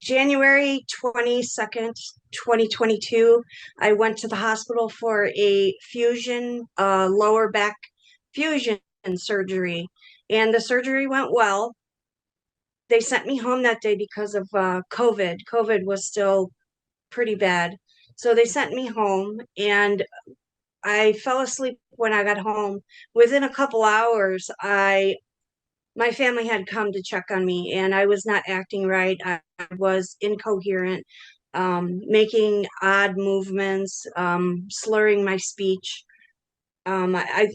January 22nd, 2022, I went to the hospital for a lower back fusion surgery, and the surgery went well. They sent me home that day because of COVID. COVID was still pretty bad. So they sent me home, and I fell asleep when I got home. Within a couple hours, my family had come to check on me, and I was not acting right. I was incoherent, making odd movements, slurring my speech. I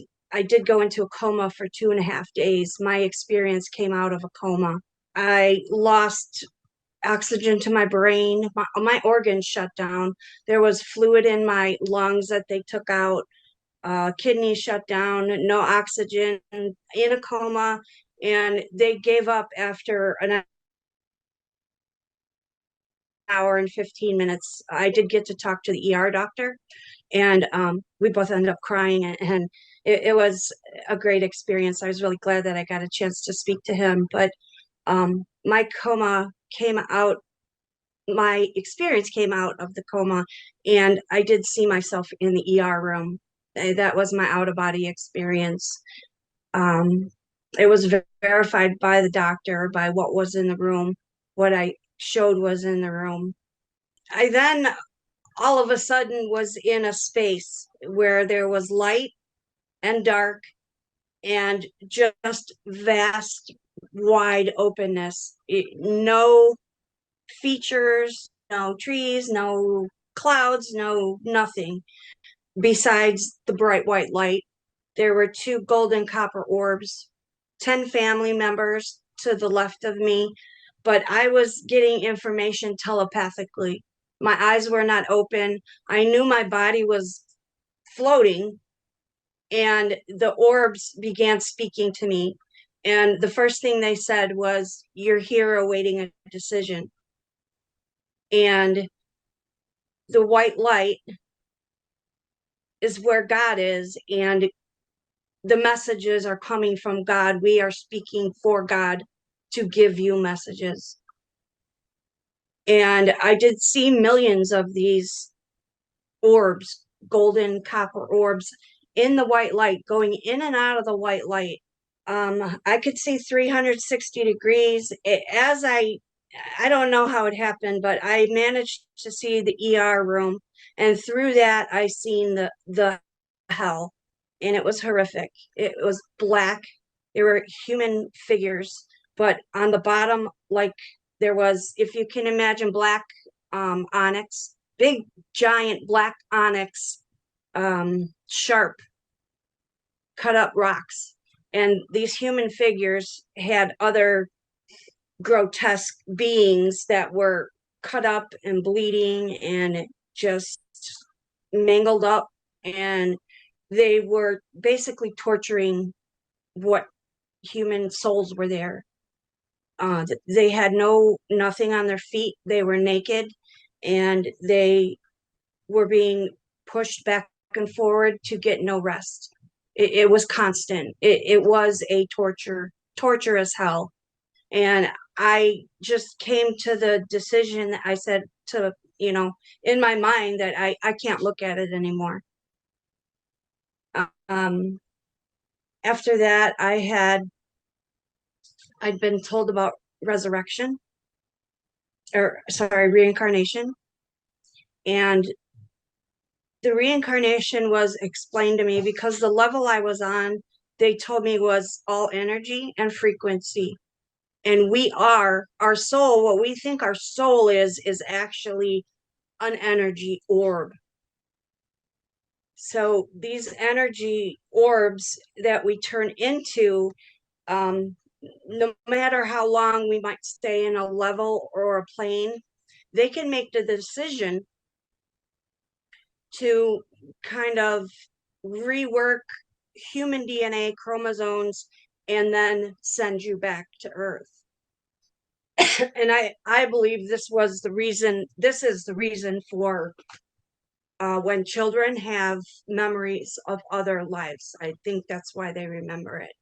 did go into a coma for 2.5 days. My experience came out of a coma. I lost oxygen to my brain. My organs shut down. There was fluid in my lungs that they took out. Kidneys shut down, no oxygen, in a coma, and they gave up after an hour and 15 minutes. I did get to talk to the ER doctor, and we both ended up crying, and it was a great experience. I was really glad that I got a chance to speak to him. But my coma came out, my experience came out of the coma, and I did see myself in the ER room. That was my out of body experience. Um, it was verified by the doctor, by what was in the room, what I showed was in the room. I then all of a sudden was in a space where there was light and dark and just vast, wide openness. No features, no trees, no clouds, no nothing besides the bright white light. There were two golden copper orbs, 10 family members to the left of me, but I was getting information telepathically. My eyes were not open. I knew my body was floating, and the orbs began speaking to me. And the first thing they said was, "You're here awaiting a decision." And the white light is where God is, and the messages are coming from God. We are speaking for God to give you messages. And I did see millions of these orbs, golden copper orbs, in the white light, going in and out of the white light. I could see 360 degrees. I don't know how it happened, but I managed to see the ER room, and through that I seen the hell, and it was horrific. It was black. There were human figures, but on the bottom, like, there was, if you can imagine, black onyx, big giant black onyx, sharp cut up rocks, and these human figures had other grotesque beings that were cut up and bleeding and just mangled up, and they were basically torturing what human souls were there. They had nothing on their feet. They were naked, and they were being pushed back and forward to get no rest. It was constant. It was a torturous hell. And I just came to the decision that I said, to, in my mind, that I can't look at it anymore. After that, I'd been told about resurrection, or sorry, reincarnation. And the reincarnation was explained to me because the level I was on, they told me, was all energy and frequency. And our soul, what we think our soul is actually an energy orb. So these energy orbs that we turn into, no matter how long we might stay in a level or a plane, they can make the decision to kind of rework human DNA chromosomes and then send you back to Earth. And I believe this is the reason for when children have memories of other lives. I think that's why they remember it.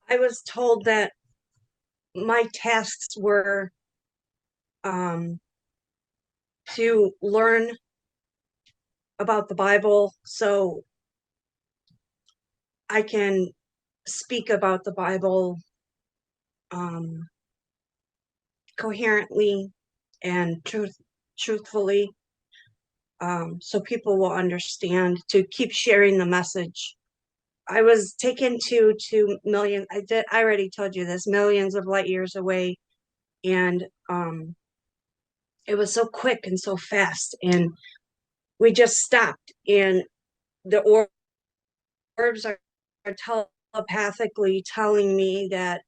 I was told that my tasks were to learn about the Bible so I can speak about the Bible coherently and truthfully, so people will understand, to keep sharing the message. I was taken to million. I already told you this, millions of light years away, and it was so quick and so fast, and we just stopped, and the orbs are telepathically telling me that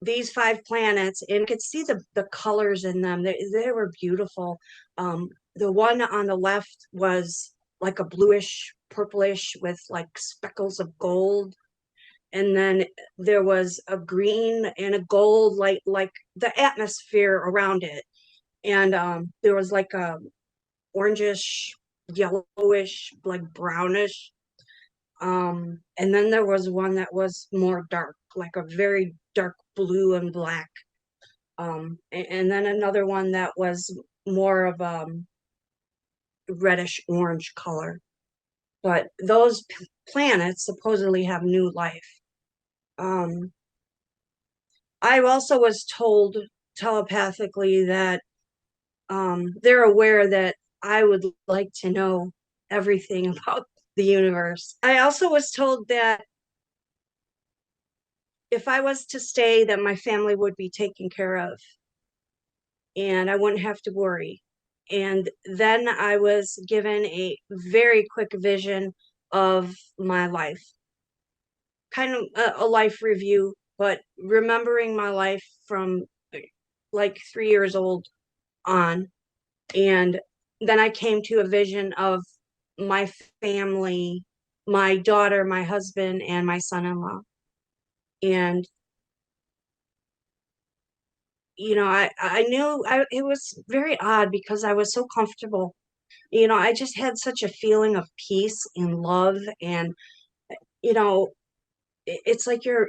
these 5 planets, and you could see the colors in them. They were beautiful. The one on the left was like a bluish, purplish with like speckles of gold. And then there was a green and a gold, like the atmosphere around it. And there was like a orangish, yellowish, like brownish. And then there was one that was more dark, like a very dark blue and black. And then another one that was more of reddish orange color. But those planets supposedly have new life. I also was told telepathically that they're aware that I would like to know everything about the universe. I also was told that if I was to stay, that my family would be taken care of and I wouldn't have to worry. And then I was given a very quick vision of my life, kind of a life review, but remembering my life from like 3 years old on. And then I came to a vision of my family, my daughter, my husband, and my son-in-law. And I knew it was very odd because I was so comfortable. I just had such a feeling of peace and love, and you know, it's like your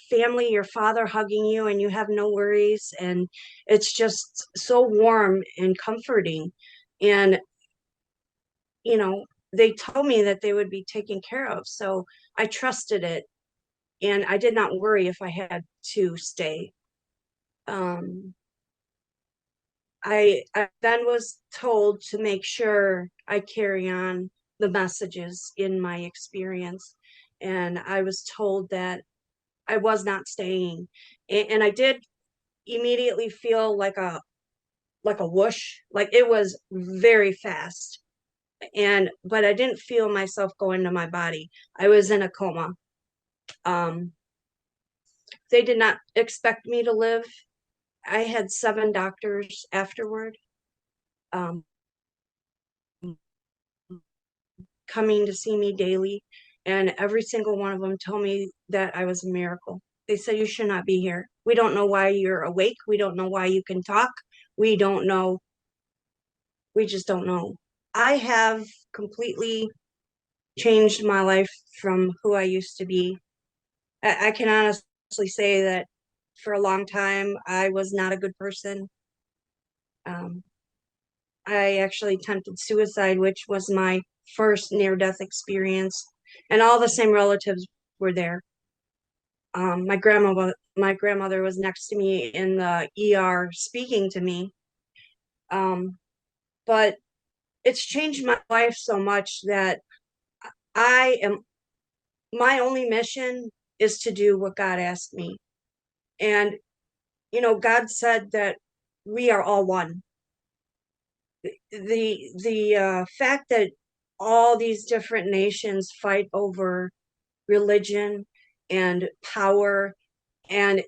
family, your father hugging you, and you have no worries, and it's just so warm and comforting. And you know, they told me that they would be taken care of, so I trusted it, and I did not worry if I had to stay. Um, I then was told to make sure I carry on the messages in my experience. And I was told that I was not staying. And I did immediately feel like a whoosh, like it was very fast. But I didn't feel myself go into my body. I was in a coma. Um, they did not expect me to live. I had 7 doctors afterward. Um, coming to see me daily, and every single one of them told me that I was a miracle. They said, you should not be here. We don't know why you're awake. We don't know why you can talk. We don't know. We just don't know. I have completely changed my life from who I used to be. I can honestly say that for a long time, I was not a good person. Um, I actually attempted suicide, which was my first near-death experience, and all the same relatives were there. My grandmother was next to me in the ER speaking to me. Um, but it's changed my life so much that I am my only mission is to do what God asked me. And God said that we are all one. The fact that all these different nations fight over religion and power, and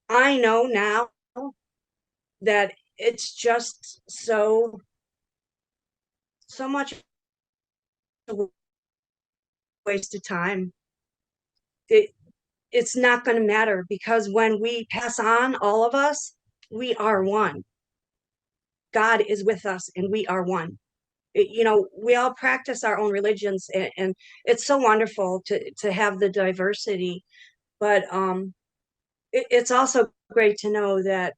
I know now that it's just so much a waste of time. It's not going to matter, because when we pass on, all of us, we are one. God is with us and we are one. We all practice our own religions, and it's so wonderful to have the diversity, but it's also great to know that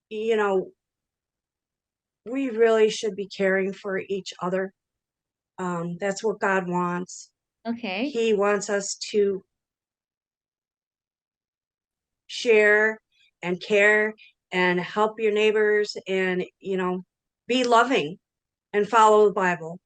you know, we really should be caring for each other. That's what God wants. Okay. He wants us to share and care and help your neighbors and, be loving and follow the Bible.